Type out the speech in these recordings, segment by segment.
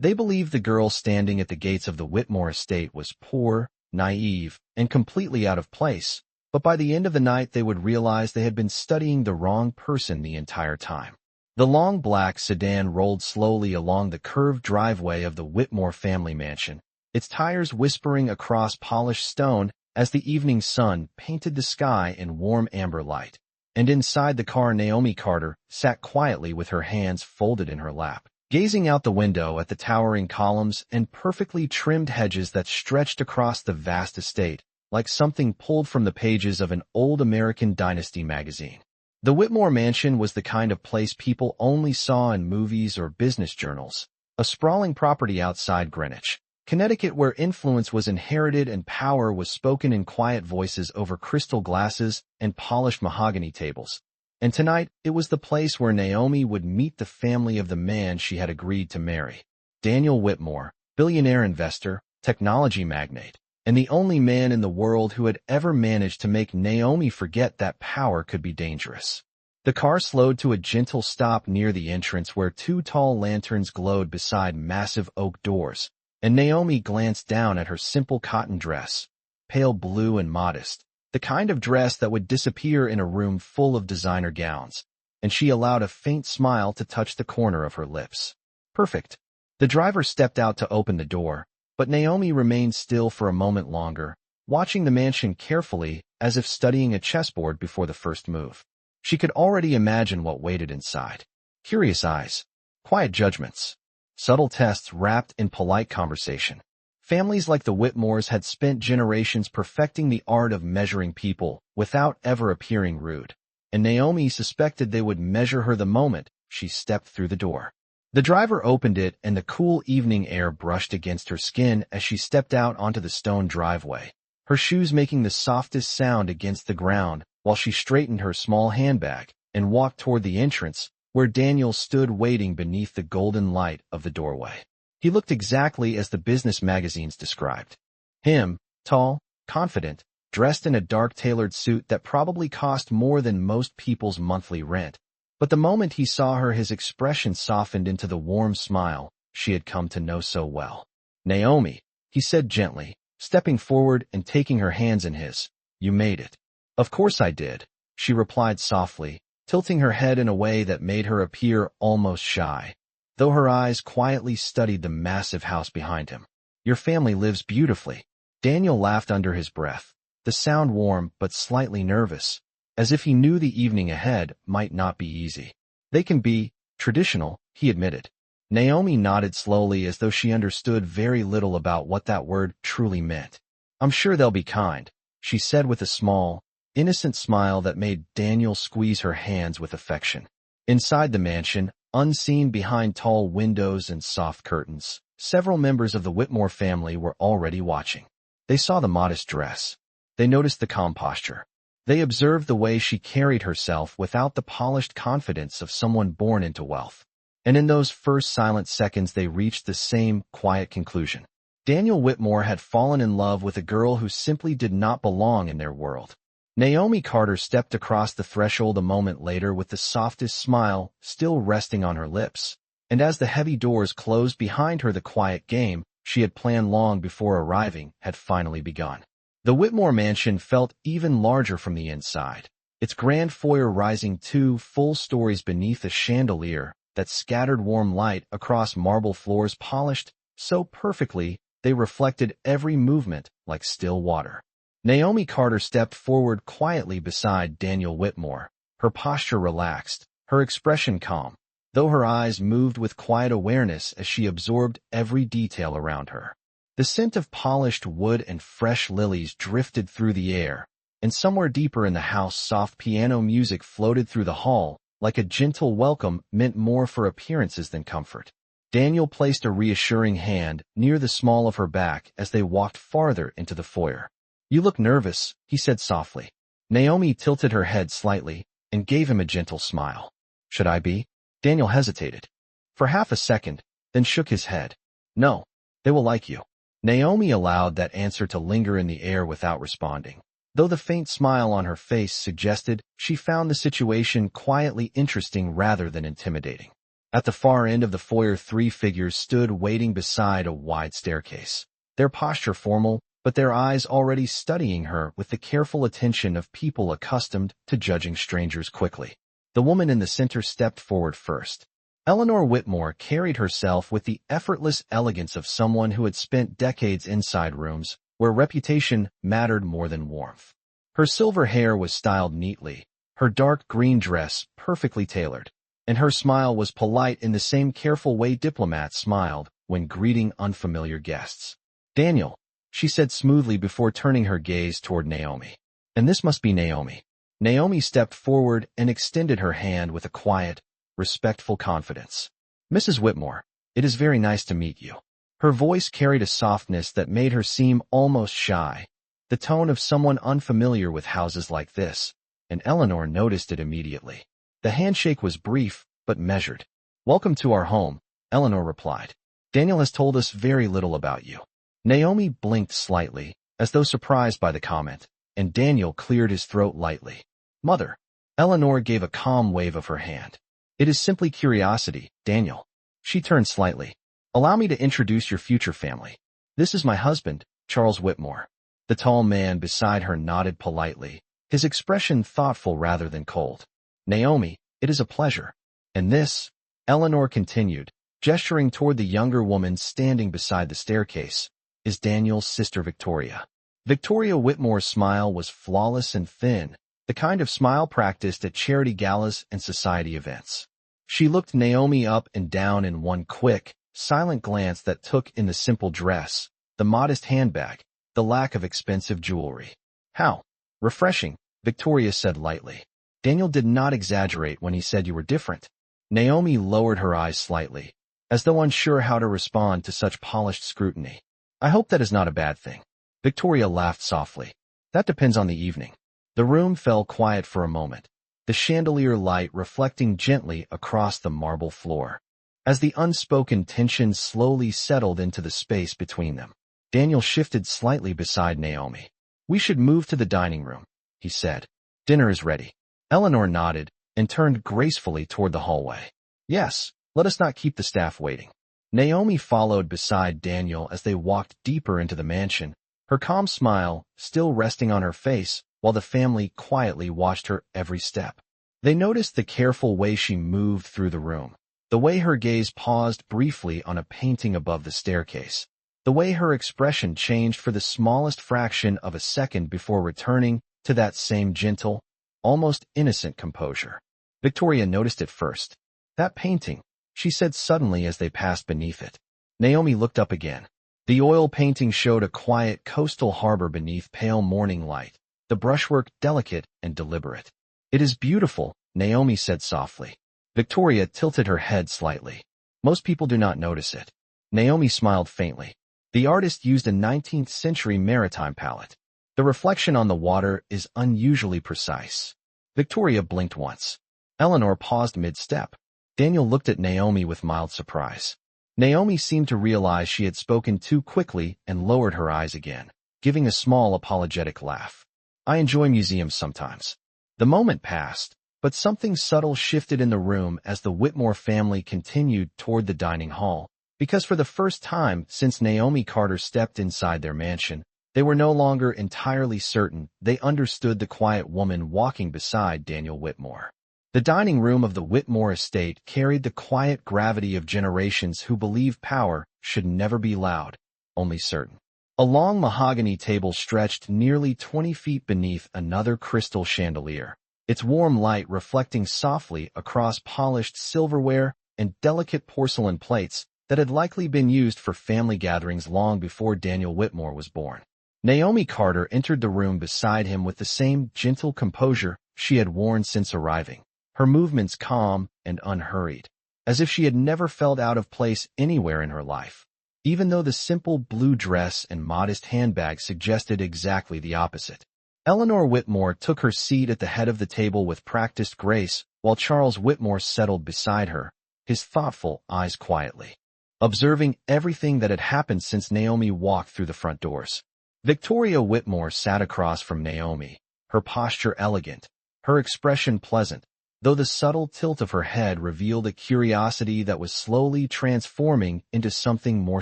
They believed the girl standing at the gates of the Whitmore estate was poor, naive, and completely out of place, but by the end of the night they would realize they had been studying the wrong person the entire time. The long black sedan rolled slowly along the curved driveway of the Whitmore family mansion, its tires whispering across polished stone as the evening sun painted the sky in warm amber light. And inside the car, Naomi Carter sat quietly with her hands folded in her lap, gazing out the window at the towering columns and perfectly trimmed hedges that stretched across the vast estate, like something pulled from the pages of an old American dynasty magazine. The Whitmore mansion was the kind of place people only saw in movies or business journals, a sprawling property outside Greenwich, Connecticut, where influence was inherited and power was spoken in quiet voices over crystal glasses and polished mahogany tables. And tonight, it was the place where Naomi would meet the family of the man she had agreed to marry. Daniel Whitmore, billionaire investor, technology magnate, and the only man in the world who had ever managed to make Naomi forget that power could be dangerous. The car slowed to a gentle stop near the entrance where two tall lanterns glowed beside massive oak doors, and Naomi glanced down at her simple cotton dress, pale blue and modest, the kind of dress that would disappear in a room full of designer gowns, and she allowed a faint smile to touch the corner of her lips. Perfect. The driver stepped out to open the door, but Naomi remained still for a moment longer, watching the mansion carefully as if studying a chessboard before the first move. She could already imagine what waited inside. Curious eyes, quiet judgments, subtle tests wrapped in polite conversation. Families like the Whitmores had spent generations perfecting the art of measuring people without ever appearing rude, and Naomi suspected they would measure her the moment she stepped through the door. The driver opened it, and the cool evening air brushed against her skin as she stepped out onto the stone driveway, her shoes making the softest sound against the ground while she straightened her small handbag and walked toward the entrance, where Daniel stood waiting beneath the golden light of the doorway. He looked exactly as the business magazines described. Him, tall, confident, dressed in a dark tailored suit that probably cost more than most people's monthly rent. But the moment he saw her, his expression softened into the warm smile she had come to know so well. "Naomi," he said gently, stepping forward and taking her hands in his. "You made it." "Of course I did," she replied softly, tilting her head in a way that made her appear almost shy, though her eyes quietly studied the massive house behind him. "Your family lives beautifully." Daniel laughed under his breath, the sound warm but slightly nervous, as if he knew the evening ahead might not be easy. "They can be traditional," he admitted. Naomi nodded slowly as though she understood very little about what that word truly meant. "I'm sure they'll be kind," she said with a small, innocent smile that made Daniel squeeze her hands with affection. Inside the mansion, unseen behind tall windows and soft curtains, several members of the Whitmore family were already watching. They saw the modest dress. They noticed the calm posture. They observed the way she carried herself without the polished confidence of someone born into wealth. And in those first silent seconds they reached the same quiet conclusion. Daniel Whitmore had fallen in love with a girl who simply did not belong in their world. Naomi Carter stepped across the threshold a moment later with the softest smile still resting on her lips, and as the heavy doors closed behind her, the quiet game she had planned long before arriving had finally begun. The Whitmore mansion felt even larger from the inside, its grand foyer rising 2 full stories beneath a chandelier that scattered warm light across marble floors polished so perfectly they reflected every movement like still water. Naomi Carter stepped forward quietly beside Daniel Whitmore, her posture relaxed, her expression calm, though her eyes moved with quiet awareness as she absorbed every detail around her. The scent of polished wood and fresh lilies drifted through the air, and somewhere deeper in the house soft piano music floated through the hall, like a gentle welcome meant more for appearances than comfort. Daniel placed a reassuring hand near the small of her back as they walked farther into the foyer. "You look nervous," he said softly. Naomi tilted her head slightly and gave him a gentle smile. "Should I be?" Daniel hesitated for half a second, then shook his head. "No, they will like you." Naomi allowed that answer to linger in the air without responding, though the faint smile on her face suggested she found the situation quietly interesting rather than intimidating. At the far end of the foyer, three figures stood waiting beside a wide staircase. Their posture formal, but their eyes already studying her with the careful attention of people accustomed to judging strangers quickly. The woman in the center stepped forward first. Eleanor Whitmore carried herself with the effortless elegance of someone who had spent decades inside rooms where reputation mattered more than warmth. Her silver hair was styled neatly, her dark green dress perfectly tailored, and her smile was polite in the same careful way diplomats smiled when greeting unfamiliar guests. "Daniel," she said smoothly before turning her gaze toward Naomi. "And this must be Naomi." Naomi stepped forward and extended her hand with a quiet, respectful confidence. "Mrs. Whitmore, it is very nice to meet you." Her voice carried a softness that made her seem almost shy, the tone of someone unfamiliar with houses like this, and Eleanor noticed it immediately. The handshake was brief, but measured. "Welcome to our home," Eleanor replied. "Daniel has told us very little about you." Naomi blinked slightly, as though surprised by the comment, and Daniel cleared his throat lightly. "Mother." Eleanor gave a calm wave of her hand. "It is simply curiosity, Daniel." She turned slightly. "Allow me to introduce your future family. This is my husband, Charles Whitmore." The tall man beside her nodded politely, his expression thoughtful rather than cold. "Naomi, it is a pleasure." "And this," Eleanor continued, gesturing toward the younger woman standing beside the staircase, "is Daniel's sister Victoria." Victoria Whitmore's smile was flawless and thin, the kind of smile practiced at charity galas and society events. She looked Naomi up and down in one quick, silent glance that took in the simple dress, the modest handbag, the lack of expensive jewelry. "How refreshing," Victoria said lightly. "Daniel did not exaggerate when he said you were different." Naomi lowered her eyes slightly, as though unsure how to respond to such polished scrutiny. "I hope that is not a bad thing." Victoria laughed softly. "That depends on the evening." The room fell quiet for a moment, the chandelier light reflecting gently across the marble floor. As the unspoken tension slowly settled into the space between them, Daniel shifted slightly beside Naomi. "We should move to the dining room," he said. "Dinner is ready." Eleanor nodded and turned gracefully toward the hallway. "Yes, let us not keep the staff waiting." Naomi followed beside Daniel as they walked deeper into the mansion, her calm smile still resting on her face while the family quietly watched her every step. They noticed the careful way she moved through the room, the way her gaze paused briefly on a painting above the staircase, the way her expression changed for the smallest fraction of a second before returning to that same gentle, almost innocent composure. Victoria noticed it first. "That painting," she said suddenly as they passed beneath it. Naomi looked up again. The oil painting showed a quiet coastal harbor beneath pale morning light, the brushwork delicate and deliberate. "It is beautiful," Naomi said softly. Victoria tilted her head slightly. "Most people do not notice it." Naomi smiled faintly. "The artist used a 19th century maritime palette. The reflection on the water is unusually precise." Victoria blinked once. Eleanor paused mid-step. Daniel looked at Naomi with mild surprise. Naomi seemed to realize she had spoken too quickly and lowered her eyes again, giving a small apologetic laugh. "I enjoy museums sometimes." The moment passed, but something subtle shifted in the room as the Whitmore family continued toward the dining hall, because for the first time since Naomi Carter stepped inside their mansion, they were no longer entirely certain they understood the quiet woman walking beside Daniel Whitmore. The dining room of the Whitmore estate carried the quiet gravity of generations who believe power should never be loud, only certain. A long mahogany table stretched nearly 20 feet beneath another crystal chandelier, its warm light reflecting softly across polished silverware and delicate porcelain plates that had likely been used for family gatherings long before Daniel Whitmore was born. Naomi Carter entered the room beside him with the same gentle composure she had worn since arriving, her movements calm and unhurried, as if she had never felt out of place anywhere in her life, even though the simple blue dress and modest handbag suggested exactly the opposite. Eleanor Whitmore took her seat at the head of the table with practiced grace, while Charles Whitmore settled beside her, his thoughtful eyes quietly observing everything that had happened since Naomi walked through the front doors. Victoria Whitmore sat across from Naomi, her posture elegant, her expression pleasant, though the subtle tilt of her head revealed a curiosity that was slowly transforming into something more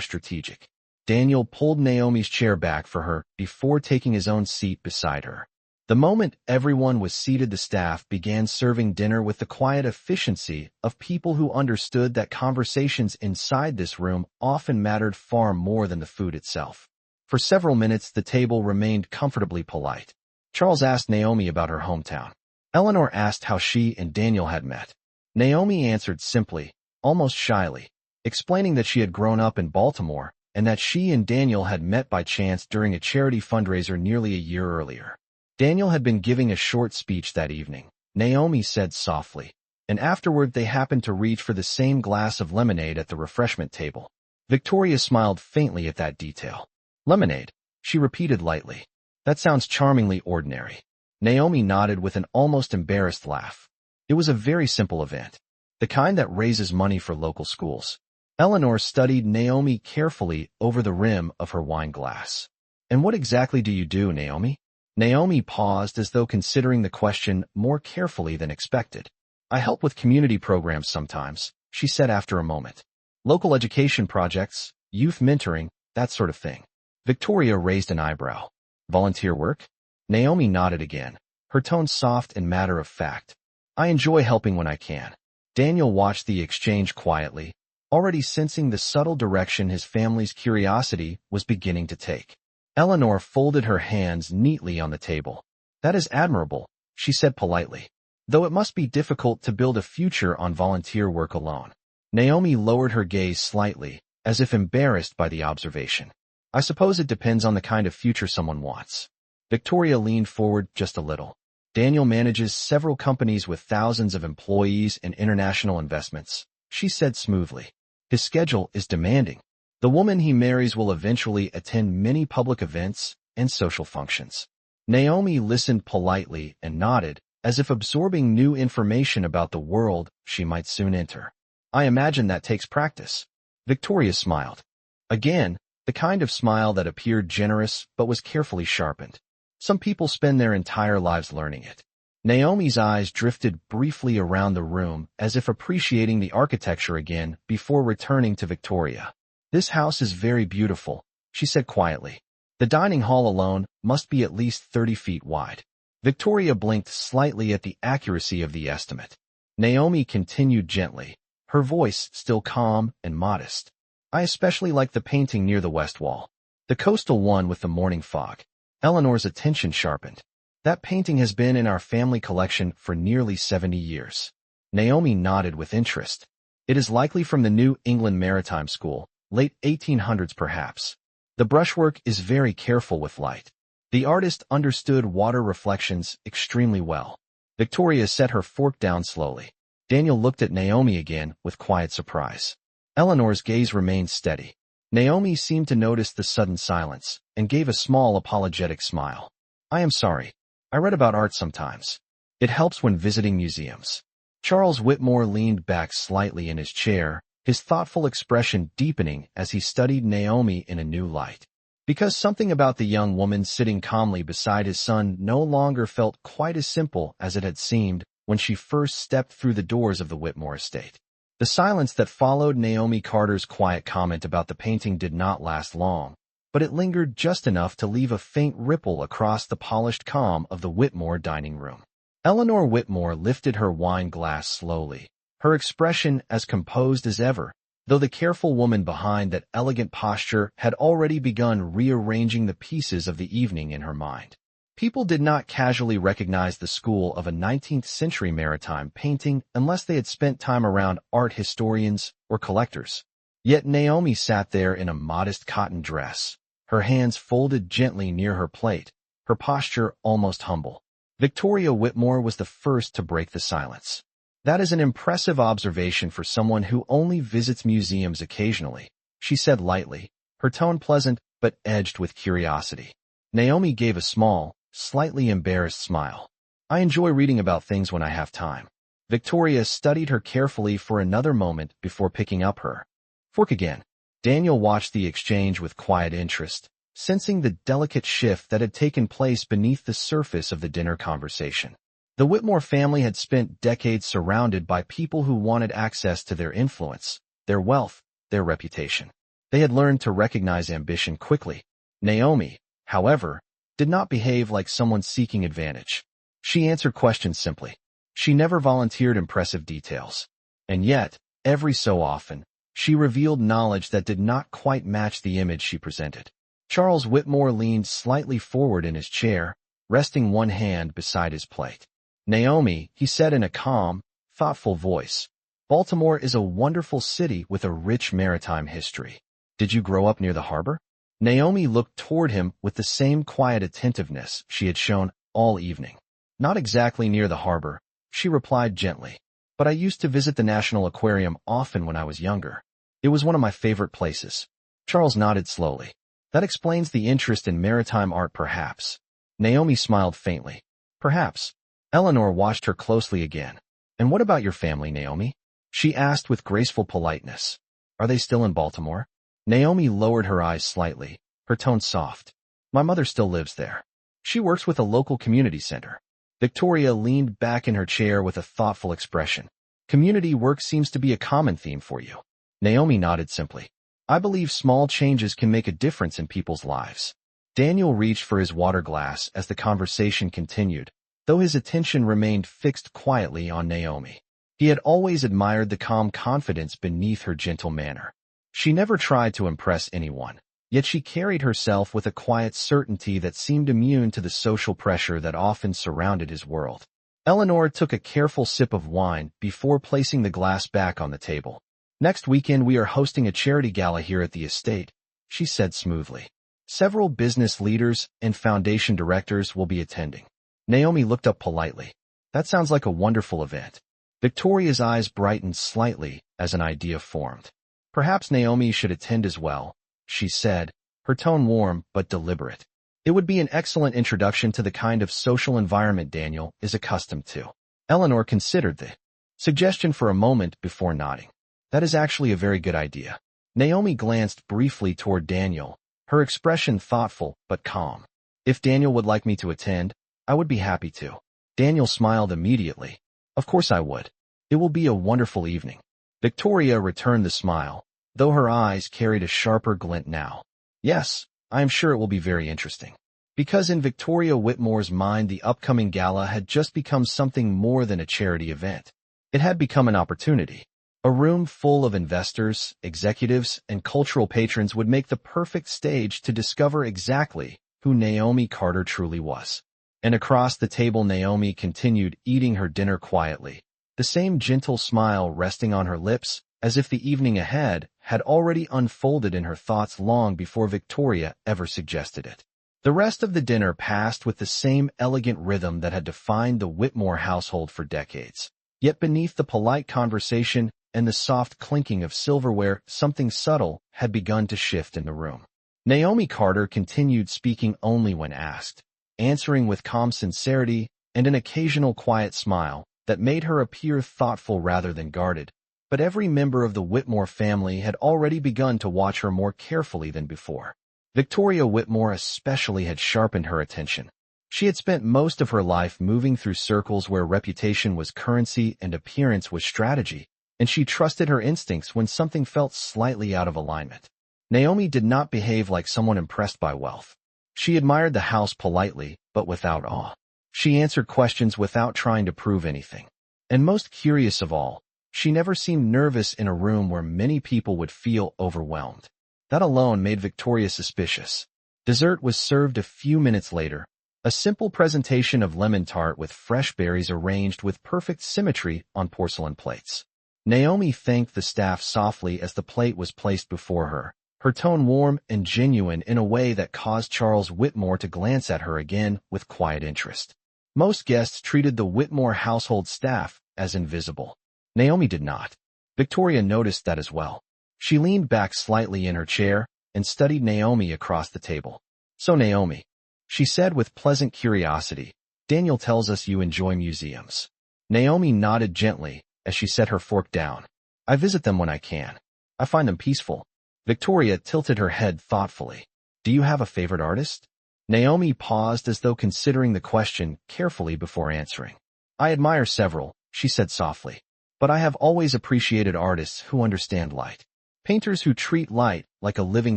strategic. Daniel pulled Naomi's chair back for her before taking his own seat beside her. The moment everyone was seated, the staff began serving dinner with the quiet efficiency of people who understood that conversations inside this room often mattered far more than the food itself. For several minutes, the table remained comfortably polite. Charles asked Naomi about her hometown. Eleanor asked how she and Daniel had met. Naomi answered simply, almost shyly, explaining that she had grown up in Baltimore and that she and Daniel had met by chance during a charity fundraiser nearly a year earlier. Daniel had been giving a short speech that evening, Naomi said softly, and afterward they happened to reach for the same glass of lemonade at the refreshment table. Victoria smiled faintly at that detail. Lemonade, she repeated lightly. That sounds charmingly ordinary. Naomi nodded with an almost embarrassed laugh. It was a very simple event, the kind that raises money for local schools. Eleanor studied Naomi carefully over the rim of her wine glass. And what exactly do you do, Naomi? Naomi paused as though considering the question more carefully than expected. I help with community programs sometimes, she said after a moment. Local education projects, youth mentoring, that sort of thing. Victoria raised an eyebrow. Volunteer work? Naomi nodded again, her tone soft and matter-of-fact. I enjoy helping when I can. Daniel watched the exchange quietly, already sensing the subtle direction his family's curiosity was beginning to take. Eleanor folded her hands neatly on the table. That is admirable, she said politely, though it must be difficult to build a future on volunteer work alone. Naomi lowered her gaze slightly, as if embarrassed by the observation. I suppose it depends on the kind of future someone wants. Victoria leaned forward just a little. Daniel manages several companies with thousands of employees and international investments, she said smoothly. His schedule is demanding. The woman he marries will eventually attend many public events and social functions. Naomi listened politely and nodded, as if absorbing new information about the world she might soon enter. I imagine that takes practice. Victoria smiled. Again, the kind of smile that appeared generous but was carefully sharpened. Some people spend their entire lives learning it. Naomi's eyes drifted briefly around the room as if appreciating the architecture again before returning to Victoria. This house is very beautiful, she said quietly. The dining hall alone must be at least 30 feet wide. Victoria blinked slightly at the accuracy of the estimate. Naomi continued gently, her voice still calm and modest. I especially like the painting near the west wall. The coastal one with the morning fog. Eleanor's attention sharpened. That painting has been in our family collection for nearly 70 years. Naomi nodded with interest. It is likely from the New England Maritime School, late 1800s perhaps. The brushwork is very careful with light. The artist understood water reflections extremely well. Victoria set her fork down slowly. Daniel looked at Naomi again with quiet surprise. Eleanor's gaze remained steady. Naomi seemed to notice the sudden silence and gave a small apologetic smile. I am sorry. I read about art sometimes. It helps when visiting museums. Charles Whitmore leaned back slightly in his chair, his thoughtful expression deepening as he studied Naomi in a new light. Because something about the young woman sitting calmly beside his son no longer felt quite as simple as it had seemed when she first stepped through the doors of the Whitmore estate. The silence that followed Naomi Carter's quiet comment about the painting did not last long, but it lingered just enough to leave a faint ripple across the polished calm of the Whitmore dining room. Eleanor Whitmore lifted her wine glass slowly, her expression as composed as ever, though the careful woman behind that elegant posture had already begun rearranging the pieces of the evening in her mind. People did not casually recognize the school of a 19th-century maritime painting unless they had spent time around art historians or collectors. Yet Naomi sat there in a modest cotton dress, her hands folded gently near her plate, her posture almost humble. Victoria Whitmore was the first to break the silence. That is an impressive observation for someone who only visits museums occasionally, she said lightly, her tone pleasant but edged with curiosity. Naomi gave a small, slightly embarrassed smile. I enjoy reading about things when I have time. Victoria studied her carefully for another moment before picking up her fork again. Daniel watched the exchange with quiet interest, sensing the delicate shift that had taken place beneath the surface of the dinner conversation. The Whitmore family had spent decades surrounded by people who wanted access to their influence, their wealth, their reputation. They had learned to recognize ambition quickly. Naomi, however, did not behave like someone seeking advantage. She answered questions simply. She never volunteered impressive details. And yet, every so often, she revealed knowledge that did not quite match the image she presented. Charles Whitmore leaned slightly forward in his chair, resting one hand beside his plate. Naomi, he said in a calm, thoughtful voice, Baltimore is a wonderful city with a rich maritime history. Did you grow up near the harbor? Naomi looked toward him with the same quiet attentiveness she had shown all evening. Not exactly near the harbor, she replied gently, but I used to visit the National Aquarium often when I was younger. It was one of my favorite places. Charles nodded slowly. That explains the interest in maritime art, perhaps. Naomi smiled faintly. Perhaps. Eleanor watched her closely again. And what about your family, Naomi? She asked with graceful politeness. Are they still in Baltimore? Naomi lowered her eyes slightly, her tone soft. My mother still lives there. She works with a local community center. Victoria leaned back in her chair with a thoughtful expression. Community work seems to be a common theme for you. Naomi nodded simply. I believe small changes can make a difference in people's lives. Daniel reached for his water glass as the conversation continued, though his attention remained fixed quietly on Naomi. He had always admired the calm confidence beneath her gentle manner. She never tried to impress anyone, yet she carried herself with a quiet certainty that seemed immune to the social pressure that often surrounded his world. Eleanor took a careful sip of wine before placing the glass back on the table. Next weekend we are hosting a charity gala here at the estate, she said smoothly. Several business leaders and foundation directors will be attending. Naomi looked up politely. That sounds like a wonderful event. Victoria's eyes brightened slightly as an idea formed. Perhaps Naomi should attend as well, she said, her tone warm but deliberate. It would be an excellent introduction to the kind of social environment Daniel is accustomed to. Eleanor considered the suggestion for a moment before nodding. That is actually a very good idea. Naomi glanced briefly toward Daniel, her expression thoughtful but calm. If Daniel would like me to attend, I would be happy to. Daniel smiled immediately. Of course I would. It will be a wonderful evening. Victoria returned the smile, though her eyes carried a sharper glint now. Yes, I am sure it will be very interesting. Because in Victoria Whitmore's mind the upcoming gala had just become something more than a charity event. It had become an opportunity. A room full of investors, executives, and cultural patrons would make the perfect stage to discover exactly who Naomi Carter truly was. And across the table Naomi continued eating her dinner quietly, the same gentle smile resting on her lips, as if the evening ahead had already unfolded in her thoughts long before Victoria ever suggested it. The rest of the dinner passed with the same elegant rhythm that had defined the Whitmore household for decades. Yet beneath the polite conversation and the soft clinking of silverware, something subtle had begun to shift in the room. Naomi Carter continued speaking only when asked, answering with calm sincerity and an occasional quiet smile that made her appear thoughtful rather than guarded. But every member of the Whitmore family had already begun to watch her more carefully than before. Victoria Whitmore especially had sharpened her attention. She had spent most of her life moving through circles where reputation was currency and appearance was strategy, and she trusted her instincts when something felt slightly out of alignment. Naomi did not behave like someone impressed by wealth. She admired the house politely, but without awe. She answered questions without trying to prove anything. And most curious of all, she never seemed nervous in a room where many people would feel overwhelmed. That alone made Victoria suspicious. Dessert was served a few minutes later, a simple presentation of lemon tart with fresh berries arranged with perfect symmetry on porcelain plates. Naomi thanked the staff softly as the plate was placed before her, her tone warm and genuine in a way that caused Charles Whitmore to glance at her again with quiet interest. Most guests treated the Whitmore household staff as invisible. Naomi did not. Victoria noticed that as well. She leaned back slightly in her chair and studied Naomi across the table. So Naomi, she said with pleasant curiosity, Daniel tells us you enjoy museums. Naomi nodded gently as she set her fork down. I visit them when I can. I find them peaceful. Victoria tilted her head thoughtfully. Do you have a favorite artist? Naomi paused as though considering the question carefully before answering. I admire several, she said softly. But I have always appreciated artists who understand light. Painters who treat light like a living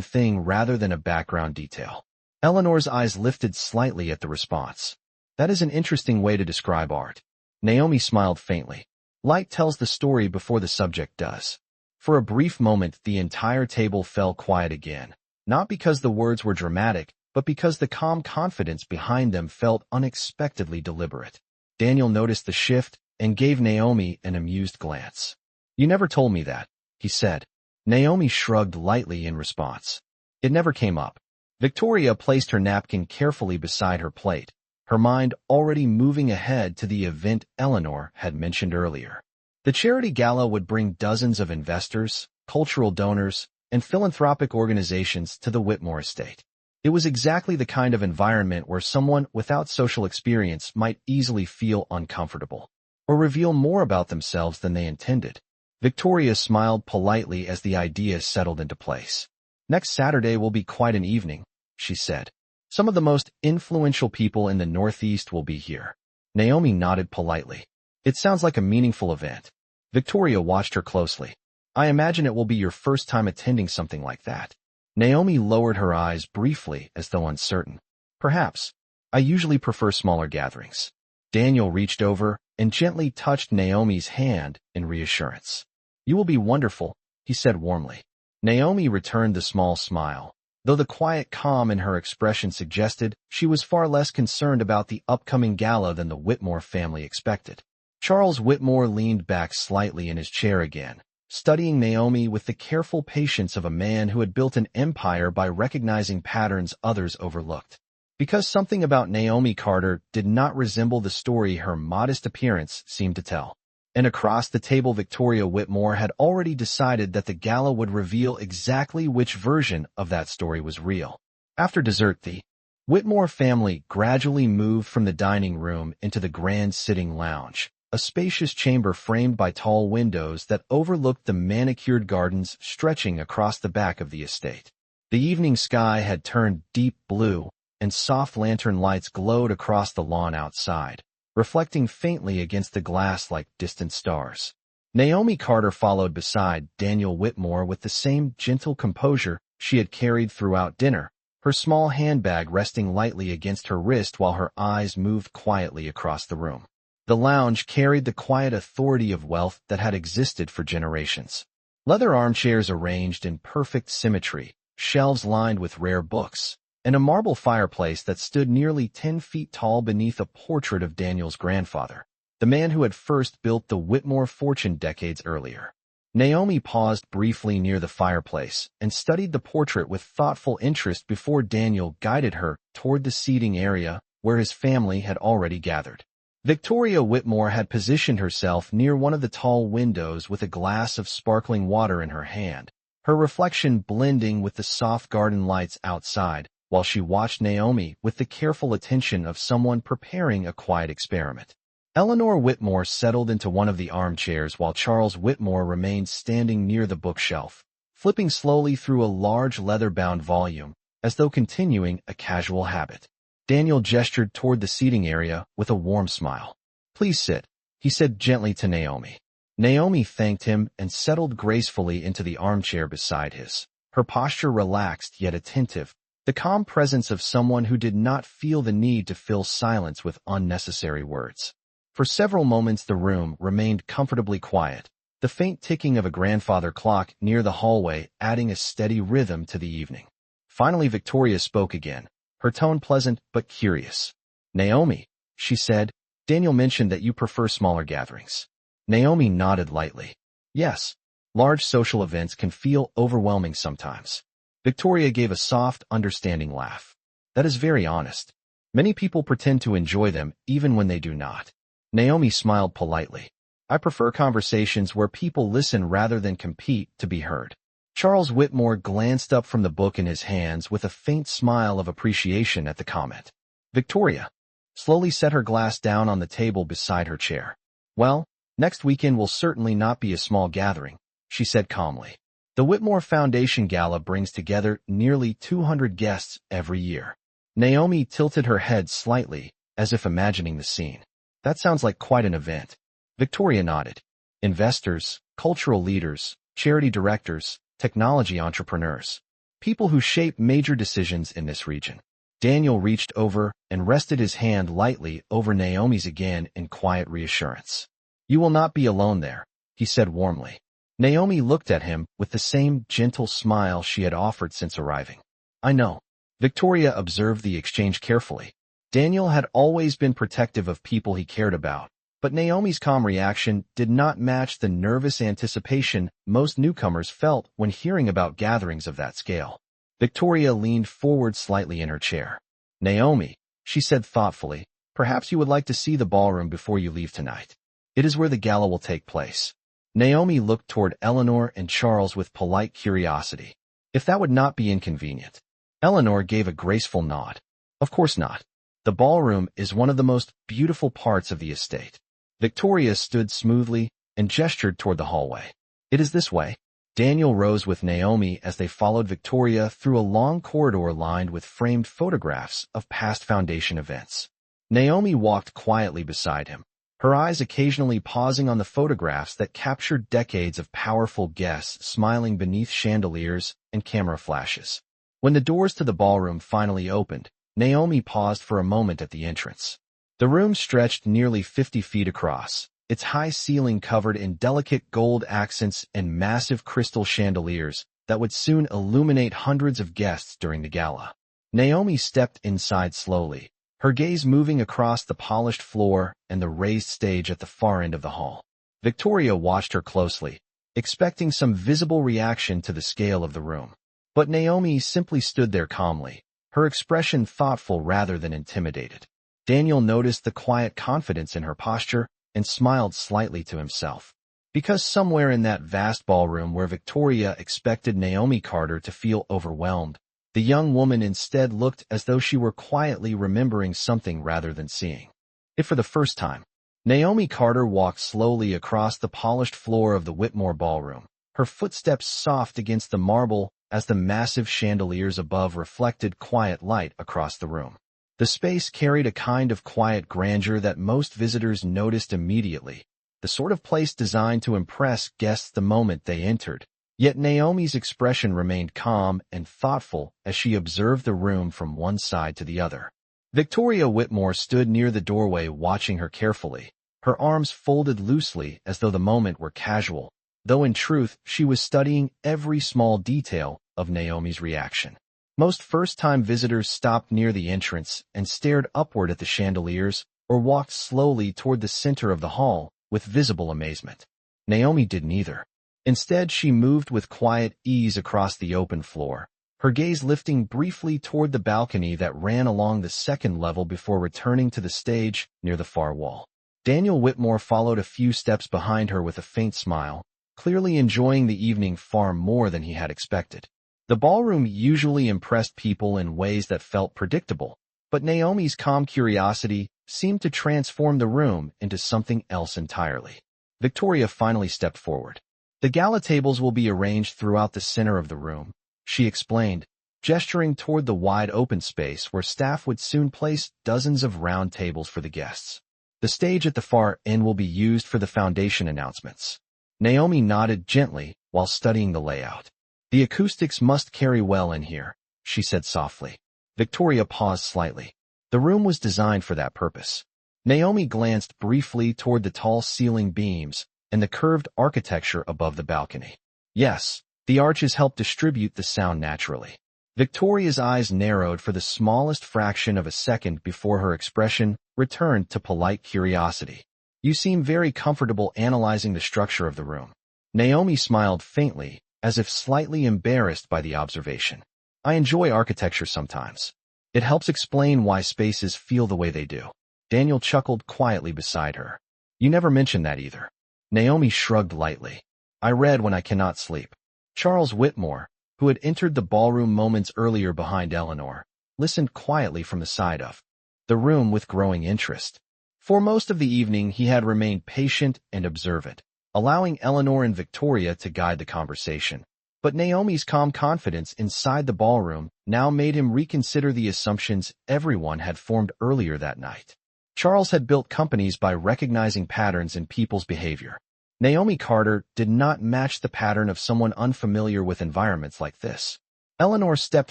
thing rather than a background detail. Eleanor's eyes lifted slightly at the response. That is an interesting way to describe art. Naomi smiled faintly. Light tells the story before the subject does. For a brief moment, the entire table fell quiet again, not because the words were dramatic, but because the calm confidence behind them felt unexpectedly deliberate. Daniel noticed the shift and gave Naomi an amused glance. You never told me that, he said. Naomi shrugged lightly in response. It never came up. Victoria placed her napkin carefully beside her plate, her mind already moving ahead to the event Eleanor had mentioned earlier. The charity gala would bring dozens of investors, cultural donors, and philanthropic organizations to the Whitmore estate. It was exactly the kind of environment where someone without social experience might easily feel uncomfortable, or reveal more about themselves than they intended. Victoria smiled politely as the idea settled into place. Next Saturday will be quite an evening, she said. Some of the most influential people in the Northeast will be here. Naomi nodded politely. It sounds like a meaningful event. Victoria watched her closely. I imagine it will be your first time attending something like that. Naomi lowered her eyes briefly as though uncertain. Perhaps. I usually prefer smaller gatherings. Daniel reached over and gently touched Naomi's hand in reassurance. You will be wonderful, he said warmly. Naomi returned the small smile, though the quiet calm in her expression suggested she was far less concerned about the upcoming gala than the Whitmore family expected. Charles Whitmore leaned back slightly in his chair again, studying Naomi with the careful patience of a man who had built an empire by recognizing patterns others overlooked. Because something about Naomi Carter did not resemble the story her modest appearance seemed to tell. And across the table Victoria Whitmore had already decided that the gala would reveal exactly which version of that story was real. After dessert, the Whitmore family gradually moved from the dining room into the grand sitting lounge, a spacious chamber framed by tall windows that overlooked the manicured gardens stretching across the back of the estate. The evening sky had turned deep blue, and soft lantern lights glowed across the lawn outside, reflecting faintly against the glass like distant stars. Naomi Carter followed beside Daniel Whitmore with the same gentle composure she had carried throughout dinner, her small handbag resting lightly against her wrist while her eyes moved quietly across the room. The lounge carried the quiet authority of wealth that had existed for generations. Leather armchairs arranged in perfect symmetry, shelves lined with rare books, and a marble fireplace that stood nearly 10 feet tall beneath a portrait of Daniel's grandfather, the man who had first built the Whitmore fortune decades earlier. Naomi paused briefly near the fireplace and studied the portrait with thoughtful interest before Daniel guided her toward the seating area where his family had already gathered. Victoria Whitmore had positioned herself near one of the tall windows with a glass of sparkling water in her hand, her reflection blending with the soft garden lights outside, while she watched Naomi with the careful attention of someone preparing a quiet experiment. Eleanor Whitmore settled into one of the armchairs while Charles Whitmore remained standing near the bookshelf, flipping slowly through a large leather-bound volume, as though continuing a casual habit. Daniel gestured toward the seating area with a warm smile. Please sit, he said gently to Naomi. Naomi thanked him and settled gracefully into the armchair beside his, her posture relaxed yet attentive, the calm presence of someone who did not feel the need to fill silence with unnecessary words. For several moments the room remained comfortably quiet, the faint ticking of a grandfather clock near the hallway adding a steady rhythm to the evening. Finally Victoria spoke again, her tone pleasant but curious. Naomi, she said, Daniel mentioned that you prefer smaller gatherings. Naomi nodded lightly. Yes, large social events can feel overwhelming sometimes. Victoria gave a soft, understanding laugh. That is very honest. Many people pretend to enjoy them even when they do not. Naomi smiled politely. I prefer conversations where people listen rather than compete to be heard. Charles Whitmore glanced up from the book in his hands with a faint smile of appreciation at the comment. Victoria slowly set her glass down on the table beside her chair. Well, next weekend will certainly not be a small gathering, she said calmly. The Whitmore Foundation Gala brings together nearly 200 guests every year. Naomi tilted her head slightly, as if imagining the scene. That sounds like quite an event. Victoria nodded. Investors, cultural leaders, charity directors, technology entrepreneurs. People who shape major decisions in this region. Daniel reached over and rested his hand lightly over Naomi's again in quiet reassurance. You will not be alone there, he said warmly. Naomi looked at him with the same gentle smile she had offered since arriving. I know. Victoria observed the exchange carefully. Daniel had always been protective of people he cared about, but Naomi's calm reaction did not match the nervous anticipation most newcomers felt when hearing about gatherings of that scale. Victoria leaned forward slightly in her chair. Naomi, she said thoughtfully, perhaps you would like to see the ballroom before you leave tonight. It is where the gala will take place. Naomi looked toward Eleanor and Charles with polite curiosity. If that would not be inconvenient. Eleanor gave a graceful nod. Of course not. The ballroom is one of the most beautiful parts of the estate. Victoria stood smoothly and gestured toward the hallway. It is this way. Daniel rose with Naomi as they followed Victoria through a long corridor lined with framed photographs of past foundation events. Naomi walked quietly beside him, her eyes occasionally pausing on the photographs that captured decades of powerful guests smiling beneath chandeliers and camera flashes. When the doors to the ballroom finally opened, Naomi paused for a moment at the entrance. The room stretched nearly 50 feet across, its high ceiling covered in delicate gold accents and massive crystal chandeliers that would soon illuminate hundreds of guests during the gala. Naomi stepped inside slowly, her gaze moving across the polished floor and the raised stage at the far end of the hall. Victoria watched her closely, expecting some visible reaction to the scale of the room. But Naomi simply stood there calmly, her expression thoughtful rather than intimidated. Daniel noticed the quiet confidence in her posture and smiled slightly to himself. Because somewhere in that vast ballroom where Victoria expected Naomi Carter to feel overwhelmed, the young woman instead looked as though she were quietly remembering something rather than seeing it for the first time. Naomi Carter walked slowly across the polished floor of the Whitmore ballroom, her footsteps soft against the marble as the massive chandeliers above reflected quiet light across the room. The space carried a kind of quiet grandeur that most visitors noticed immediately, the sort of place designed to impress guests the moment they entered. Yet Naomi's expression remained calm and thoughtful as she observed the room from one side to the other. Victoria Whitmore stood near the doorway watching her carefully, her arms folded loosely as though the moment were casual, though in truth she was studying every small detail of Naomi's reaction. Most first-time visitors stopped near the entrance and stared upward at the chandeliers or walked slowly toward the center of the hall with visible amazement. Naomi did neither. Instead, she moved with quiet ease across the open floor, her gaze lifting briefly toward the balcony that ran along the second level before returning to the stage near the far wall. Daniel Whitmore followed a few steps behind her with a faint smile, clearly enjoying the evening far more than he had expected. The ballroom usually impressed people in ways that felt predictable, but Naomi's calm curiosity seemed to transform the room into something else entirely. Victoria finally stepped forward. The gala tables will be arranged throughout the center of the room, she explained, gesturing toward the wide open space where staff would soon place dozens of round tables for the guests. The stage at the far end will be used for the foundation announcements. Naomi nodded gently while studying the layout. The acoustics must carry well in here, she said softly. Victoria paused slightly. The room was designed for that purpose. Naomi glanced briefly toward the tall ceiling beams and the curved architecture above the balcony. Yes, the arches help distribute the sound naturally. Victoria's eyes narrowed for the smallest fraction of a second before her expression returned to polite curiosity. You seem very comfortable analyzing the structure of the room. Naomi smiled faintly, as if slightly embarrassed by the observation. I enjoy architecture sometimes. It helps explain why spaces feel the way they do. Daniel chuckled quietly beside her. You never mentioned that either. Naomi shrugged lightly. I read when I cannot sleep. Charles Whitmore, who had entered the ballroom moments earlier behind Eleanor, listened quietly from the side of the room with growing interest. For most of the evening he had remained patient and observant, allowing Eleanor and Victoria to guide the conversation. But Naomi's calm confidence inside the ballroom now made him reconsider the assumptions everyone had formed earlier that night. Charles had built companies by recognizing patterns in people's behavior. Naomi Carter did not match the pattern of someone unfamiliar with environments like this. Eleanor stepped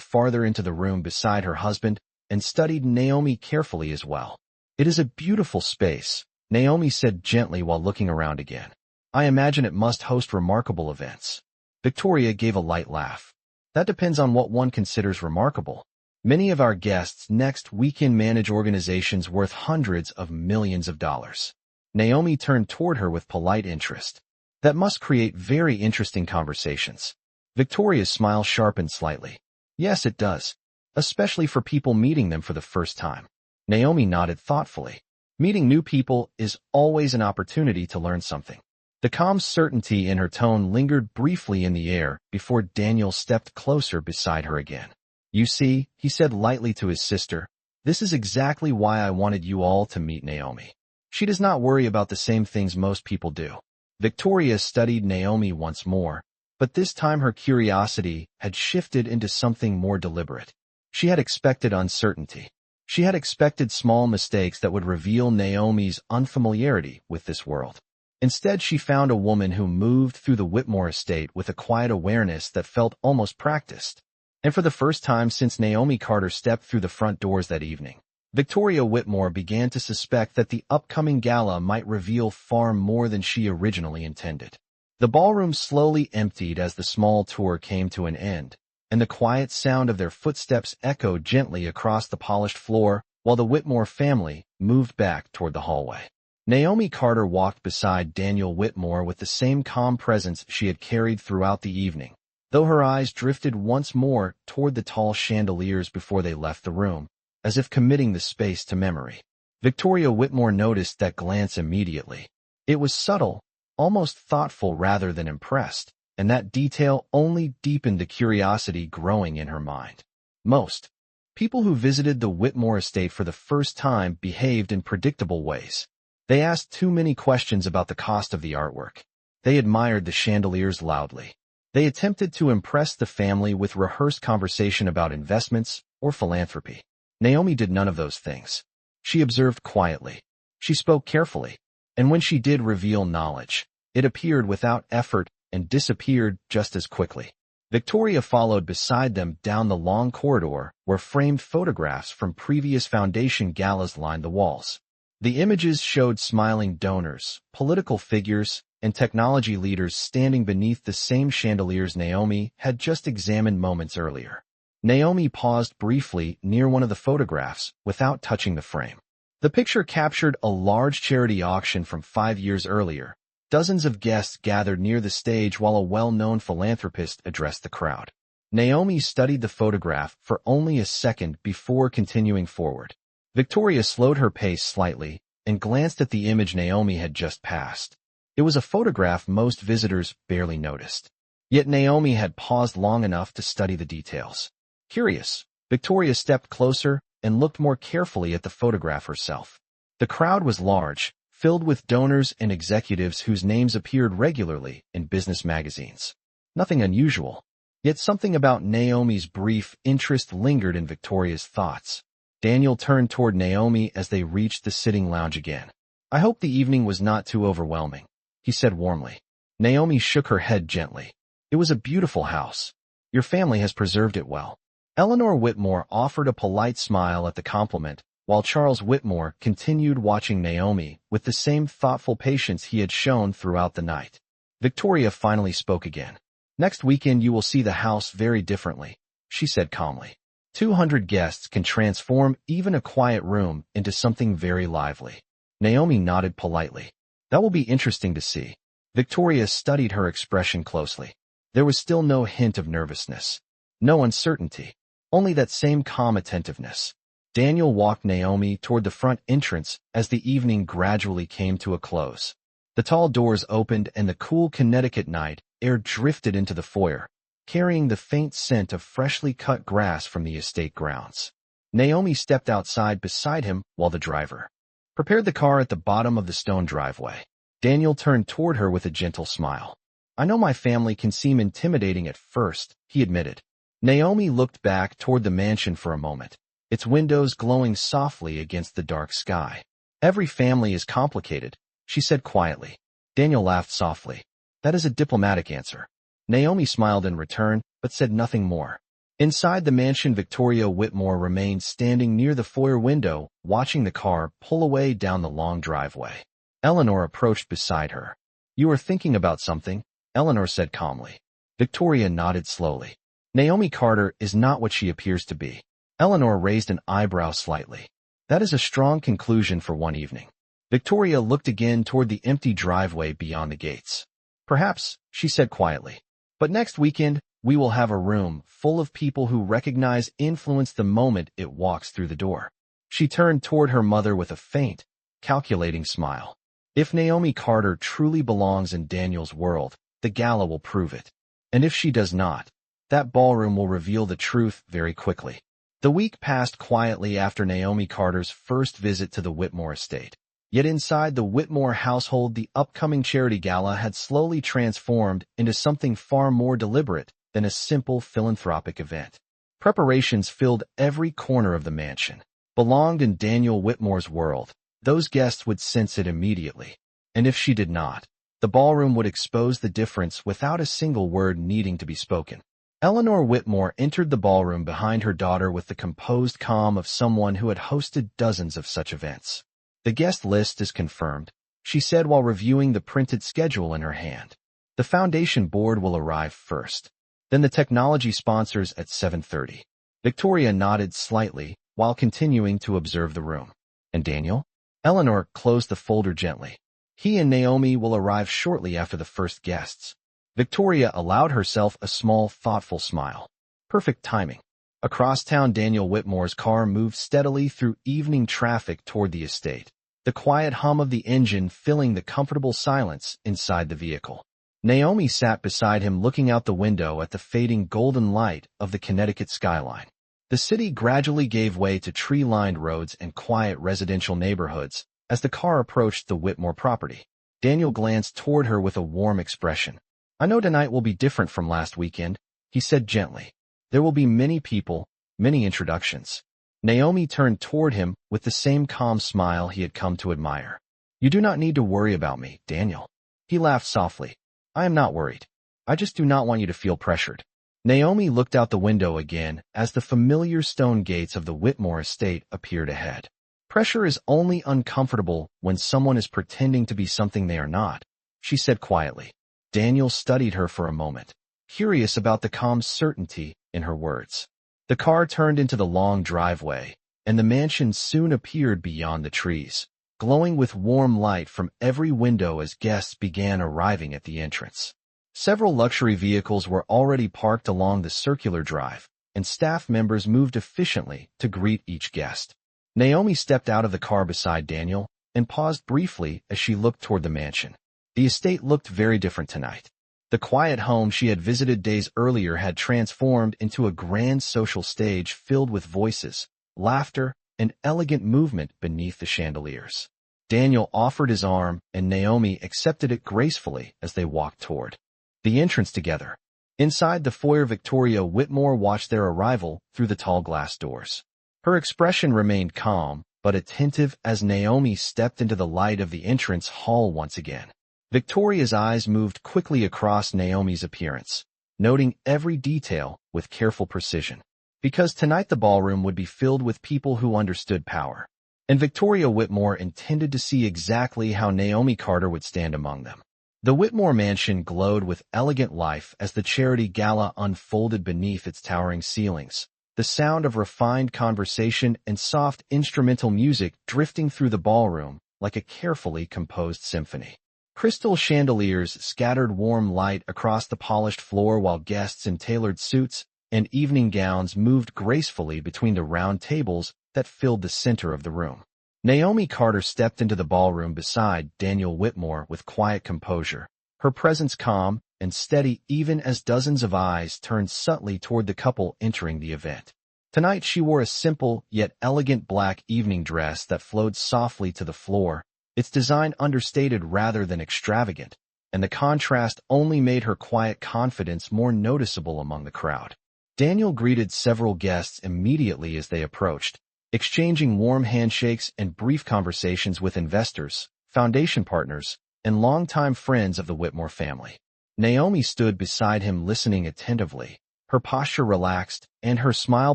farther into the room beside her husband and studied Naomi carefully as well. "It is a beautiful space," Naomi said gently while looking around again. "I imagine it must host remarkable events." Victoria gave a light laugh. "That depends on what one considers remarkable. Many of our guests next weekend manage organizations worth hundreds of millions of dollars." Naomi turned toward her with polite interest. "That must create very interesting conversations." Victoria's smile sharpened slightly. "Yes, it does, especially for people meeting them for the first time." Naomi nodded thoughtfully. Meeting new people is always an opportunity to learn something. The calm certainty in her tone lingered briefly in the air before Daniel stepped closer beside her again. "You see," he said lightly to his sister, "this is exactly why I wanted you all to meet Naomi. She does not worry about the same things most people do." Victoria studied Naomi once more, but this time her curiosity had shifted into something more deliberate. She had expected uncertainty. She had expected small mistakes that would reveal Naomi's unfamiliarity with this world. Instead, she found a woman who moved through the Whitmore estate with a quiet awareness that felt almost practiced. And for the first time since Naomi Carter stepped through the front doors that evening, Victoria Whitmore began to suspect that the upcoming gala might reveal far more than she originally intended. The ballroom slowly emptied as the small tour came to an end, and the quiet sound of their footsteps echoed gently across the polished floor while the Whitmore family moved back toward the hallway. Naomi Carter walked beside Daniel Whitmore with the same calm presence she had carried throughout the evening, though her eyes drifted once more toward the tall chandeliers before they left the room, as if committing the space to memory. Victoria Whitmore noticed that glance immediately. It was subtle, almost thoughtful rather than impressed, and that detail only deepened the curiosity growing in her mind. Most people who visited the Whitmore estate for the first time behaved in predictable ways. They asked too many questions about the cost of the artwork. They admired the chandeliers loudly. They attempted to impress the family with rehearsed conversation about investments or philanthropy. Naomi did none of those things. She observed quietly. She spoke carefully. And when she did reveal knowledge, it appeared without effort and disappeared just as quickly. Victoria followed beside them down the long corridor where framed photographs from previous foundation galas lined the walls. The images showed smiling donors, political figures, and technology leaders standing beneath the same chandeliers Naomi had just examined moments earlier. Naomi paused briefly near one of the photographs without touching the frame. The picture captured a large charity auction from 5 years earlier. Dozens of guests gathered near the stage while a well-known philanthropist addressed the crowd. Naomi studied the photograph for only a second before continuing forward. Victoria slowed her pace slightly and glanced at the image Naomi had just passed. It was a photograph most visitors barely noticed. Yet Naomi had paused long enough to study the details. Curious, Victoria stepped closer and looked more carefully at the photograph herself. The crowd was large, filled with donors and executives whose names appeared regularly in business magazines. Nothing unusual, yet something about Naomi's brief interest lingered in Victoria's thoughts. Daniel turned toward Naomi as they reached the sitting lounge again. "I hope the evening was not too overwhelming," he said warmly. Naomi shook her head gently. "It was a beautiful house. Your family has preserved it well." Eleanor Whitmore offered a polite smile at the compliment, while Charles Whitmore continued watching Naomi with the same thoughtful patience he had shown throughout the night. Victoria finally spoke again. "Next weekend you will see the house very differently," she said calmly. 200 guests can transform even a quiet room into something very lively. Naomi nodded politely. "That will be interesting to see." Victoria studied her expression closely. There was still no hint of nervousness, no uncertainty, only that same calm attentiveness. Daniel walked Naomi toward the front entrance as the evening gradually came to a close. The tall doors opened and the cool Connecticut night air drifted into the foyer, carrying the faint scent of freshly cut grass from the estate grounds. Naomi stepped outside beside him while the driver prepared the car at the bottom of the stone driveway. Daniel turned toward her with a gentle smile. "I know my family can seem intimidating at first," he admitted. Naomi looked back toward the mansion for a moment, its windows glowing softly against the dark sky. Every family is complicated, she said quietly. Daniel laughed softly. That is a diplomatic answer. Naomi smiled in return, but said nothing more. Inside the mansion, Victoria Whitmore remained standing near the foyer window, watching the car pull away down the long driveway. Eleanor approached beside her. You are thinking about something, Eleanor said calmly. Victoria nodded slowly. Naomi Carter is not what she appears to be. Eleanor raised an eyebrow slightly. That is a strong conclusion for one evening. Victoria looked again toward the empty driveway beyond the gates. Perhaps, she said quietly. But next weekend, we will have a room full of people who recognize influence the moment it walks through the door. She turned toward her mother with a faint, calculating smile. If Naomi Carter truly belongs in Daniel's world, the gala will prove it. And if she does not, that ballroom will reveal the truth very quickly. The week passed quietly after Naomi Carter's first visit to the Whitmore estate. Yet inside the Whitmore household, the upcoming charity gala had slowly transformed into something far more deliberate than a simple philanthropic event. Preparations filled every corner of the mansion. Belonged in Daniel Whitmore's world, those guests would sense it immediately. And if she did not, the ballroom would expose the difference without a single word needing to be spoken. Eleanor Whitmore entered the ballroom behind her daughter with the composed calm of someone who had hosted dozens of such events. The guest list is confirmed, she said while reviewing the printed schedule in her hand. The foundation board will arrive first. Then the technology sponsors at 7:30. Victoria nodded slightly while continuing to observe the room. And Daniel? Eleanor closed the folder gently. He and Naomi will arrive shortly after the first guests. Victoria allowed herself a small, thoughtful smile. Perfect timing. Across town, Daniel Whitmore's car moved steadily through evening traffic toward the estate, the quiet hum of the engine filling the comfortable silence inside the vehicle. Naomi sat beside him looking out the window at the fading golden light of the Connecticut skyline. The city gradually gave way to tree-lined roads and quiet residential neighborhoods as the car approached the Whitmore property. Daniel glanced toward her with a warm expression. I know tonight will be different from last weekend, he said gently. There will be many people, many introductions. Naomi turned toward him with the same calm smile he had come to admire. You do not need to worry about me, Daniel. He laughed softly. I am not worried. I just do not want you to feel pressured. Naomi looked out the window again as the familiar stone gates of the Whitmore estate appeared ahead. Pressure is only uncomfortable when someone is pretending to be something they are not, she said quietly. Daniel studied her for a moment, curious about the calm certainty in her words. The car turned into the long driveway, and the mansion soon appeared beyond the trees, glowing with warm light from every window as guests began arriving at the entrance. Several luxury vehicles were already parked along the circular drive, and staff members moved efficiently to greet each guest. Naomi stepped out of the car beside Daniel and paused briefly as she looked toward the mansion. The estate looked very different tonight. The quiet home she had visited days earlier had transformed into a grand social stage filled with voices, laughter, and elegant movement beneath the chandeliers. Daniel offered his arm, and Naomi accepted it gracefully as they walked toward the entrance together. Inside the foyer, Victoria Whitmore watched their arrival through the tall glass doors. Her expression remained calm, but attentive as Naomi stepped into the light of the entrance hall once again. Victoria's eyes moved quickly across Naomi's appearance, noting every detail with careful precision. Because tonight the ballroom would be filled with people who understood power, and Victoria Whitmore intended to see exactly how Naomi Carter would stand among them. The Whitmore mansion glowed with elegant life as the charity gala unfolded beneath its towering ceilings, the sound of refined conversation and soft instrumental music drifting through the ballroom like a carefully composed symphony. Crystal chandeliers scattered warm light across the polished floor while guests in tailored suits and evening gowns moved gracefully between the round tables that filled the center of the room. Naomi Carter stepped into the ballroom beside Daniel Whitmore with quiet composure, her presence calm and steady even as dozens of eyes turned subtly toward the couple entering the event. Tonight she wore a simple yet elegant black evening dress that flowed softly to the floor, its design understated rather than extravagant, and the contrast only made her quiet confidence more noticeable among the crowd. Daniel greeted several guests immediately as they approached, exchanging warm handshakes and brief conversations with investors, foundation partners, and longtime friends of the Whitmore family. Naomi stood beside him listening attentively, her posture relaxed and her smile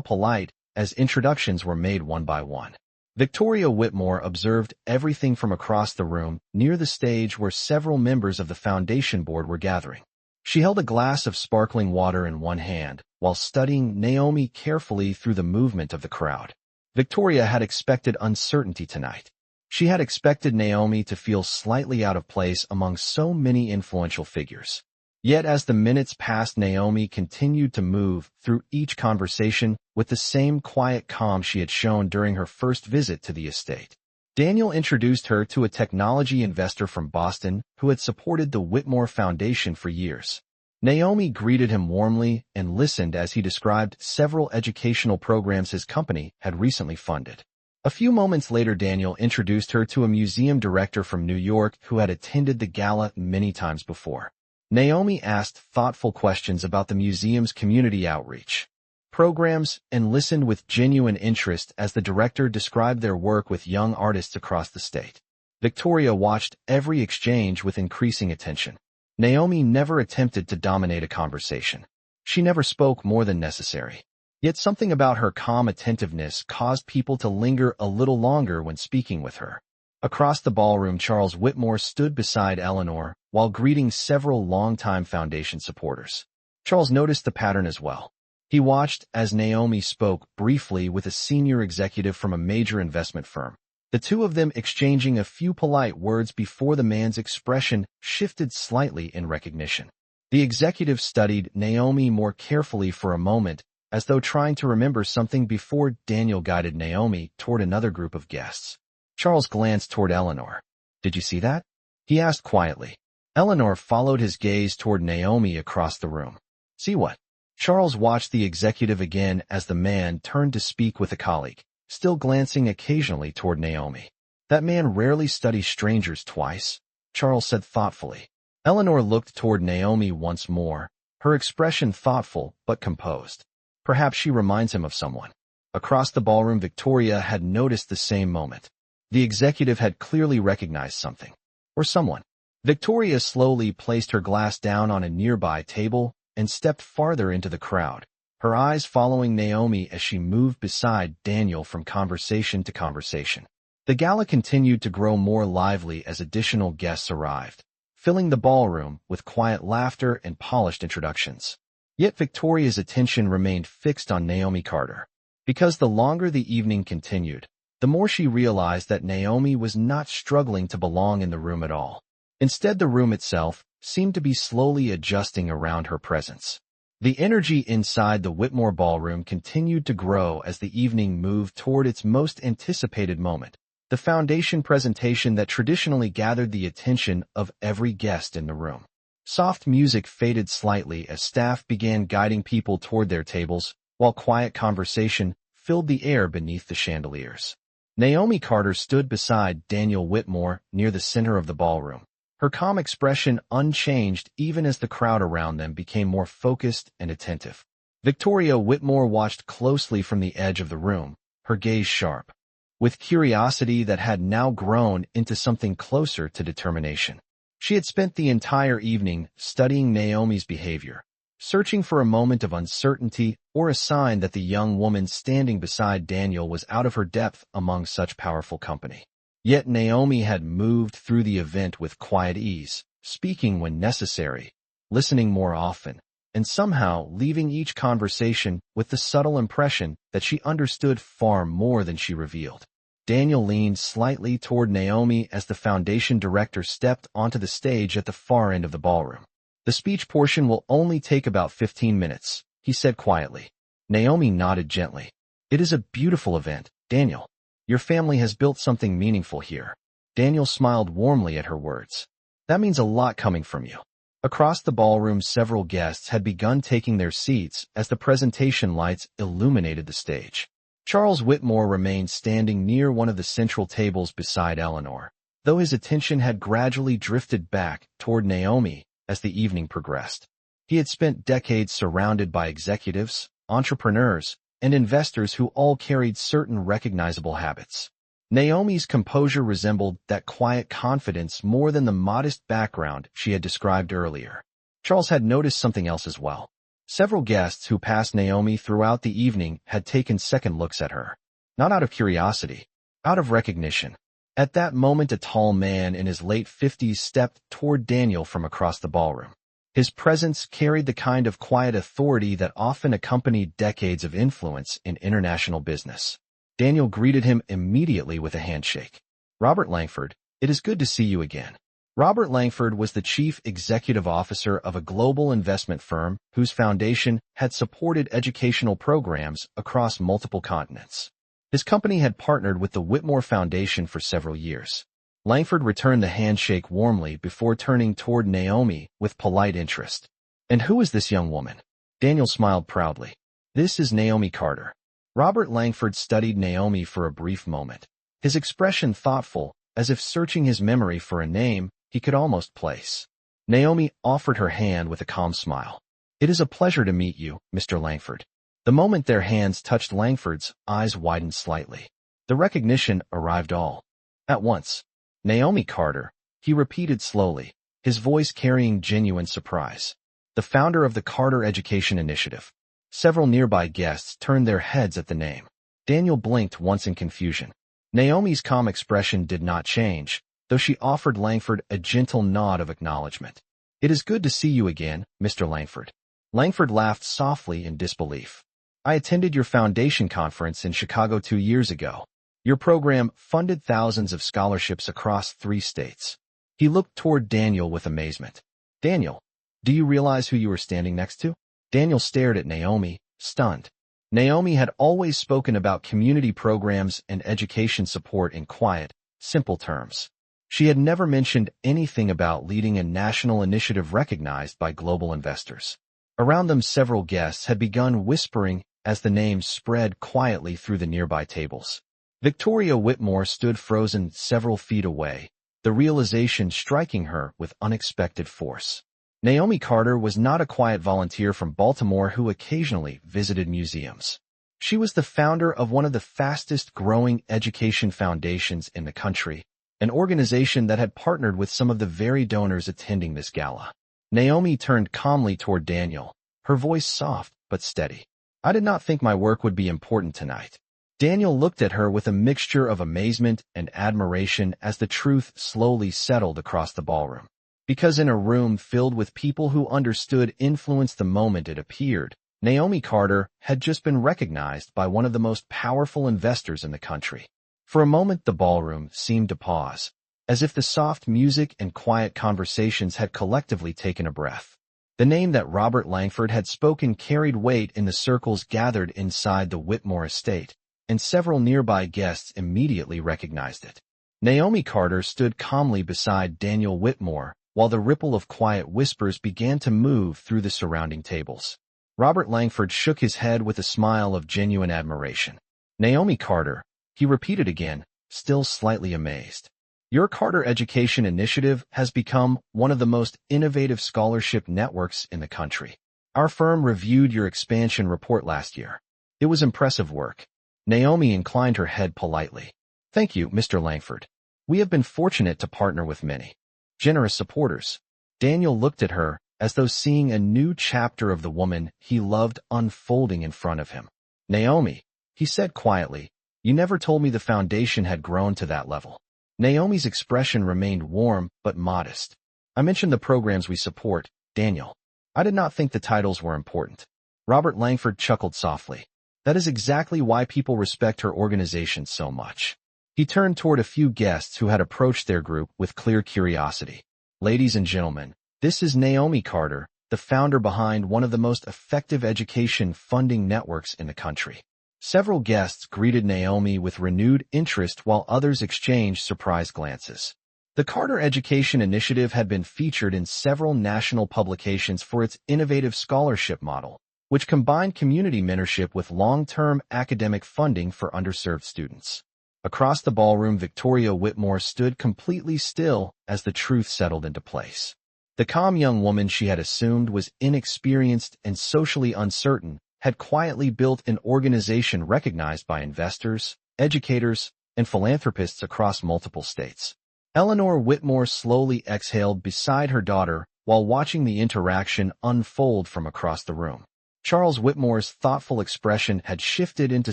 polite as introductions were made one by one. Victoria Whitmore observed everything from across the room near the stage where several members of the foundation board were gathering. She held a glass of sparkling water in one hand while studying Naomi carefully through the movement of the crowd. Victoria had expected uncertainty tonight. She had expected Naomi to feel slightly out of place among so many influential figures. Yet as the minutes passed, Naomi continued to move through each conversation with the same quiet calm she had shown during her first visit to the estate. Daniel introduced her to a technology investor from Boston who had supported the Whitmore Foundation for years. Naomi greeted him warmly and listened as he described several educational programs his company had recently funded. A few moments later, Daniel introduced her to a museum director from New York who had attended the gala many times before. Naomi asked thoughtful questions about the museum's community outreach programs and listened with genuine interest as the director described their work with young artists across the state. Victoria watched every exchange with increasing attention. Naomi never attempted to dominate a conversation. She never spoke more than necessary. Yet something about her calm attentiveness caused people to linger a little longer when speaking with her. Across the ballroom, Charles Whitmore stood beside Eleanor while greeting several longtime foundation supporters. Charles noticed the pattern as well. He watched as Naomi spoke briefly with a senior executive from a major investment firm, the two of them exchanging a few polite words before the man's expression shifted slightly in recognition. The executive studied Naomi more carefully for a moment, as though trying to remember something before Daniel guided Naomi toward another group of guests. Charles glanced toward Eleanor. "Did you see that?" he asked quietly. Eleanor followed his gaze toward Naomi across the room. "See what?" Charles watched the executive again as the man turned to speak with a colleague, still glancing occasionally toward Naomi. "That man rarely studies strangers twice," Charles said thoughtfully. Eleanor looked toward Naomi once more, her expression thoughtful but composed. "Perhaps she reminds him of someone." Across the ballroom, Victoria had noticed the same moment. The executive had clearly recognized something. Or someone. Victoria slowly placed her glass down on a nearby table and stepped farther into the crowd, her eyes following Naomi as she moved beside Daniel from conversation to conversation. The gala continued to grow more lively as additional guests arrived, filling the ballroom with quiet laughter and polished introductions. Yet Victoria's attention remained fixed on Naomi Carter. Because the longer the evening continued, the more she realized that Naomi was not struggling to belong in the room at all. Instead, the room itself seemed to be slowly adjusting around her presence. The energy inside the Whitmore ballroom continued to grow as the evening moved toward its most anticipated moment, the foundation presentation that traditionally gathered the attention of every guest in the room. Soft music faded slightly as staff began guiding people toward their tables, while quiet conversation filled the air beneath the chandeliers. Naomi Carter stood beside Daniel Whitmore near the center of the ballroom, her calm expression unchanged even as the crowd around them became more focused and attentive. Victoria Whitmore watched closely from the edge of the room, her gaze sharp, with curiosity that had now grown into something closer to determination. She had spent the entire evening studying Naomi's behavior, searching for a moment of uncertainty or a sign that the young woman standing beside Daniel was out of her depth among such powerful company. Yet Naomi had moved through the event with quiet ease, speaking when necessary, listening more often, and somehow leaving each conversation with the subtle impression that she understood far more than she revealed. Daniel leaned slightly toward Naomi as the foundation director stepped onto the stage at the far end of the ballroom. "The speech portion will only take about 15 minutes, he said quietly. Naomi nodded gently. "It is a beautiful event, Daniel. Your family has built something meaningful here." Daniel smiled warmly at her words. "That means a lot coming from you." Across the ballroom, several guests had begun taking their seats as the presentation lights illuminated the stage. Charles Whitmore remained standing near one of the central tables beside Eleanor, though his attention had gradually drifted back toward Naomi as the evening progressed. He had spent decades surrounded by executives, entrepreneurs, and investors who all carried certain recognizable habits. Naomi's composure resembled that quiet confidence more than the modest background she had described earlier. Charles had noticed something else as well. Several guests who passed Naomi throughout the evening had taken second looks at her. Not out of curiosity, out of recognition. At that moment, a tall man in his late 50s stepped toward Daniel from across the ballroom. His presence carried the kind of quiet authority that often accompanied decades of influence in international business. Daniel greeted him immediately with a handshake. "Robert Langford, it is good to see you again." Robert Langford was the chief executive officer of a global investment firm whose foundation had supported educational programs across multiple continents. His company had partnered with the Whitmore Foundation for several years. Langford returned the handshake warmly before turning toward Naomi with polite interest. "And who is this young woman?" Daniel smiled proudly. "This is Naomi Carter." Robert Langford studied Naomi for a brief moment, his expression thoughtful, as if searching his memory for a name he could almost place. Naomi offered her hand with a calm smile. "It is a pleasure to meet you, Mr. Langford." The moment their hands touched, Langford's eyes widened slightly. The recognition arrived all at once. "Naomi Carter," he repeated slowly, his voice carrying genuine surprise. "The founder of the Carter Education Initiative." Several nearby guests turned their heads at the name. Daniel blinked once in confusion. Naomi's calm expression did not change, though she offered Langford a gentle nod of acknowledgement. "It is good to see you again, Mr. Langford." Langford laughed softly in disbelief. "I attended your foundation conference in Chicago 2 years ago. Your program funded thousands of scholarships across 3 states. He looked toward Daniel with amazement. "Daniel, do you realize who you are standing next to?" Daniel stared at Naomi, stunned. Naomi had always spoken about community programs and education support in quiet, simple terms. She had never mentioned anything about leading a national initiative recognized by global investors. Around them, several guests had begun whispering as the names spread quietly through the nearby tables. Victoria Whitmore stood frozen several feet away, the realization striking her with unexpected force. Naomi Carter was not a quiet volunteer from Baltimore who occasionally visited museums. She was the founder of one of the fastest-growing education foundations in the country, an organization that had partnered with some of the very donors attending this gala. Naomi turned calmly toward Daniel, her voice soft but steady. "I did not think my work would be important tonight." Daniel looked at her with a mixture of amazement and admiration as the truth slowly settled across the ballroom. Because in a room filled with people who understood influence the moment it appeared, Naomi Carter had just been recognized by one of the most powerful investors in the country. For a moment, the ballroom seemed to pause, as if the soft music and quiet conversations had collectively taken a breath. The name that Robert Langford had spoken carried weight in the circles gathered inside the Whitmore estate, and several nearby guests immediately recognized it. Naomi Carter stood calmly beside Daniel Whitmore, while the ripple of quiet whispers began to move through the surrounding tables. Robert Langford shook his head with a smile of genuine admiration. "Naomi Carter," he repeated again, still slightly amazed. "Your Carter Education Initiative has become one of the most innovative scholarship networks in the country. Our firm reviewed your expansion report last year. It was impressive work." Naomi inclined her head politely. "Thank you, Mr. Langford. We have been fortunate to partner with many generous supporters." Daniel looked at her as though seeing a new chapter of the woman he loved unfolding in front of him. "Naomi," he said quietly, "you never told me the foundation had grown to that level." Naomi's expression remained warm but modest. "I mentioned the programs we support, Daniel. I did not think the titles were important." Robert Langford chuckled softly. "That is exactly why people respect her organization so much." He turned toward a few guests who had approached their group with clear curiosity. "Ladies and gentlemen, this is Naomi Carter, the founder behind one of the most effective education funding networks in the country." Several guests greeted Naomi with renewed interest while others exchanged surprised glances. The Carter Education Initiative had been featured in several national publications for its innovative scholarship model, which combined community mentorship with long-term academic funding for underserved students. Across the ballroom, Victoria Whitmore stood completely still as the truth settled into place. The calm young woman she had assumed was inexperienced and socially uncertain had quietly built an organization recognized by investors, educators, and philanthropists across multiple states. Eleanor Whitmore slowly exhaled beside her daughter while watching the interaction unfold from across the room. Charles Whitmore's thoughtful expression had shifted into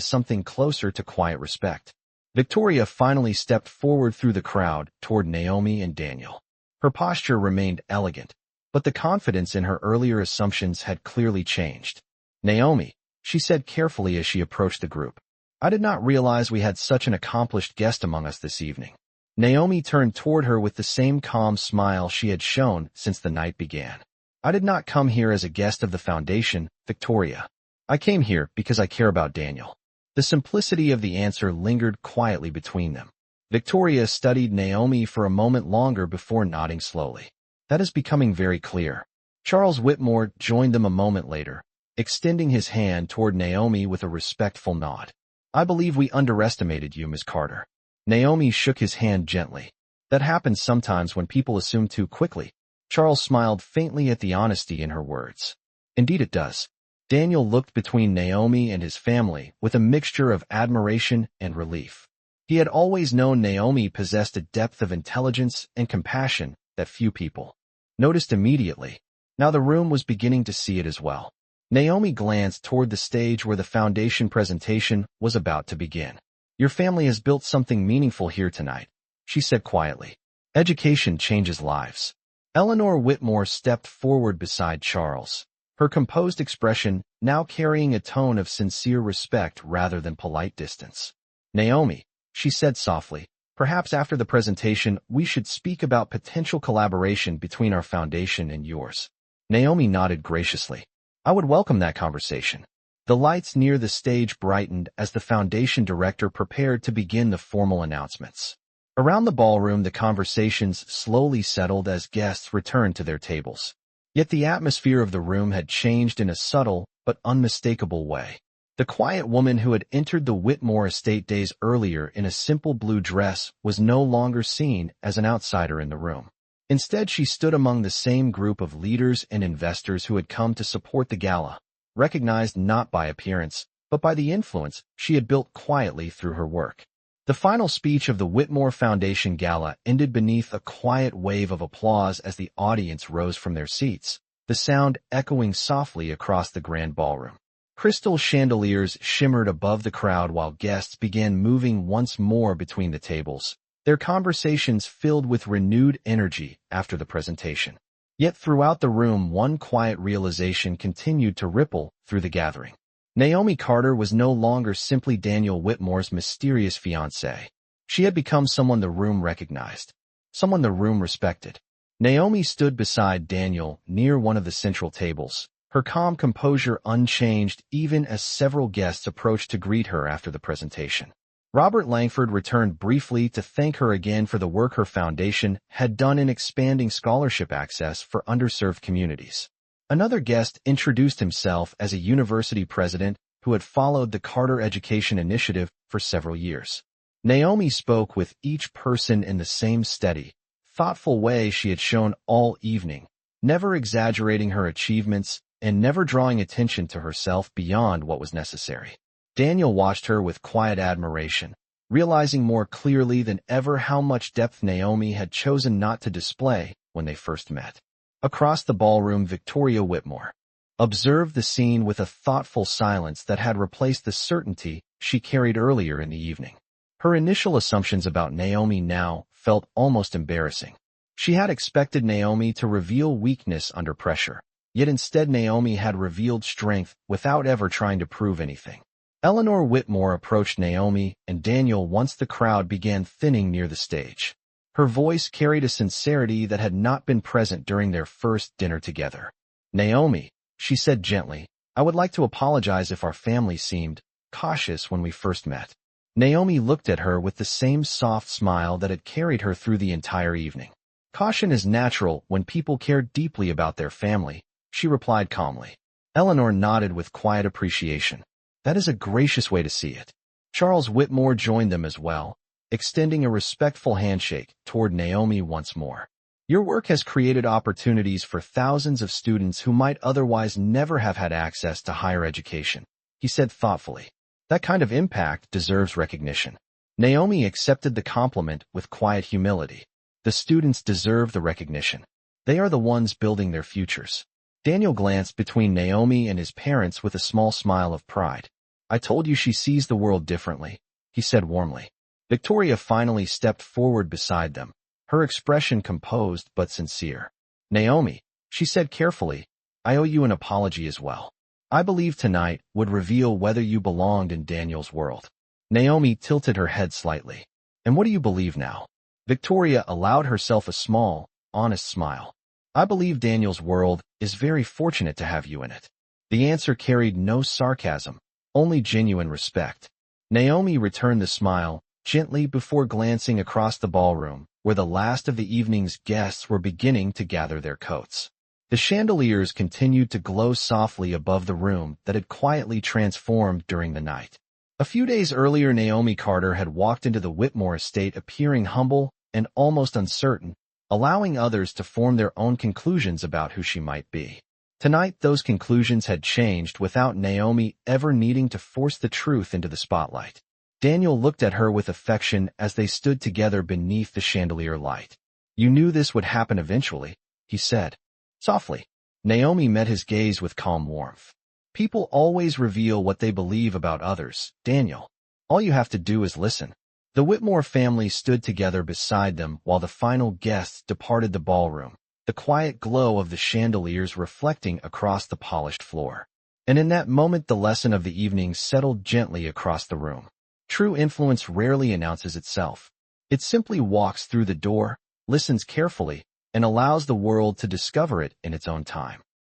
something closer to quiet respect. Victoria finally stepped forward through the crowd toward Naomi and Daniel. Her posture remained elegant, but the confidence in her earlier assumptions had clearly changed. "Naomi," she said carefully as she approached the group, "I did not realize we had such an accomplished guest among us this evening." Naomi turned toward her with the same calm smile she had shown since the night began. "I did not come here as a guest of the foundation, Victoria. I came here because I care about Daniel." The simplicity of the answer lingered quietly between them. Victoria studied Naomi for a moment longer before nodding slowly. "That is becoming very clear." Charles Whitmore joined them a moment later, extending his hand toward Naomi with a respectful nod. "I believe we underestimated you, Ms. Carter." Naomi shook his hand gently. "That happens sometimes when people assume too quickly." Charles smiled faintly at the honesty in her words. "Indeed it does." Daniel looked between Naomi and his family with a mixture of admiration and relief. He had always known Naomi possessed a depth of intelligence and compassion that few people noticed immediately. Now the room was beginning to see it as well. Naomi glanced toward the stage where the foundation presentation was about to begin. "Your family has built something meaningful here tonight," she said quietly. "Education changes lives." Eleanor Whitmore stepped forward beside Charles, her composed expression now carrying a tone of sincere respect rather than polite distance. "Naomi," she said softly, "perhaps after the presentation we should speak about potential collaboration between our foundation and yours." Naomi nodded graciously. "I would welcome that conversation." The lights near the stage brightened as the foundation director prepared to begin the formal announcements. Around the ballroom, the conversations slowly settled as guests returned to their tables. Yet the atmosphere of the room had changed in a subtle but unmistakable way. The quiet woman who had entered the Whitmore estate days earlier in a simple blue dress was no longer seen as an outsider in the room. Instead, she stood among the same group of leaders and investors who had come to support the gala, recognized not by appearance, but by the influence she had built quietly through her work. The final speech of the Whitmore Foundation Gala ended beneath a quiet wave of applause as the audience rose from their seats, the sound echoing softly across the grand ballroom. Crystal chandeliers shimmered above the crowd while guests began moving once more between the tables, their conversations filled with renewed energy after the presentation. Yet throughout the room, one quiet realization continued to ripple through the gathering. Naomi Carter was no longer simply Daniel Whitmore's mysterious fiancé. She had become someone the room recognized, someone the room respected. Naomi stood beside Daniel near one of the central tables, her calm composure unchanged even as several guests approached to greet her after the presentation. Robert Langford returned briefly to thank her again for the work her foundation had done in expanding scholarship access for underserved communities. Another guest introduced himself as a university president who had followed the Carter Education Initiative for several years. Naomi spoke with each person in the same steady, thoughtful way she had shown all evening, never exaggerating her achievements and never drawing attention to herself beyond what was necessary. Daniel watched her with quiet admiration, realizing more clearly than ever how much depth Naomi had chosen not to display when they first met. Across the ballroom, Victoria Whitmore observed the scene with a thoughtful silence that had replaced the certainty she carried earlier in the evening. Her initial assumptions about Naomi now felt almost embarrassing. She had expected Naomi to reveal weakness under pressure, yet instead Naomi had revealed strength without ever trying to prove anything. Eleanor Whitmore approached Naomi and Daniel once the crowd began thinning near the stage. Her voice carried a sincerity that had not been present during their first dinner together. "Naomi," she said gently, "I would like to apologize if our family seemed cautious when we first met." Naomi looked at her with the same soft smile that had carried her through the entire evening. "Caution is natural when people care deeply about their family," she replied calmly. Eleanor nodded with quiet appreciation. "That is a gracious way to see it." Charles Whitmore joined them as well, extending a respectful handshake toward Naomi once more. Your work has created opportunities for thousands of students who might otherwise never have had access to higher education, he said thoughtfully. That kind of impact deserves recognition. Naomi accepted the compliment with quiet humility. The students deserve the recognition. They are the ones building their futures. Daniel glanced between Naomi and his parents with a small smile of pride. I told you she sees the world differently, he said warmly. Victoria finally stepped forward beside them, her expression composed but sincere. Naomi, she said carefully, I owe you an apology as well. I believe tonight would reveal whether you belonged in Daniel's world. Naomi tilted her head slightly. And what do you believe now? Victoria allowed herself a small, honest smile. I believe Daniel's world is very fortunate to have you in it. The answer carried no sarcasm, only genuine respect. Naomi returned the smile, gently before glancing across the ballroom, where the last of the evening's guests were beginning to gather their coats. The chandeliers continued to glow softly above the room that had quietly transformed during the night. A few days earlier, Naomi Carter had walked into the Whitmore estate appearing humble and almost uncertain, allowing others to form their own conclusions about who she might be. Tonight, those conclusions had changed without Naomi ever needing to force the truth into the spotlight. Daniel looked at her with affection as they stood together beneath the chandelier light. You knew this would happen eventually, he said. Softly, Naomi met his gaze with calm warmth. People always reveal what they believe about others, Daniel. All you have to do is listen. The Whitmore family stood together beside them while the final guests departed the ballroom, the quiet glow of the chandeliers reflecting across the polished floor. And in that moment, the lesson of the evening settled gently across the room. True influence rarely announces itself. It simply walks through the door, listens carefully, and allows the world to discover it in its own time.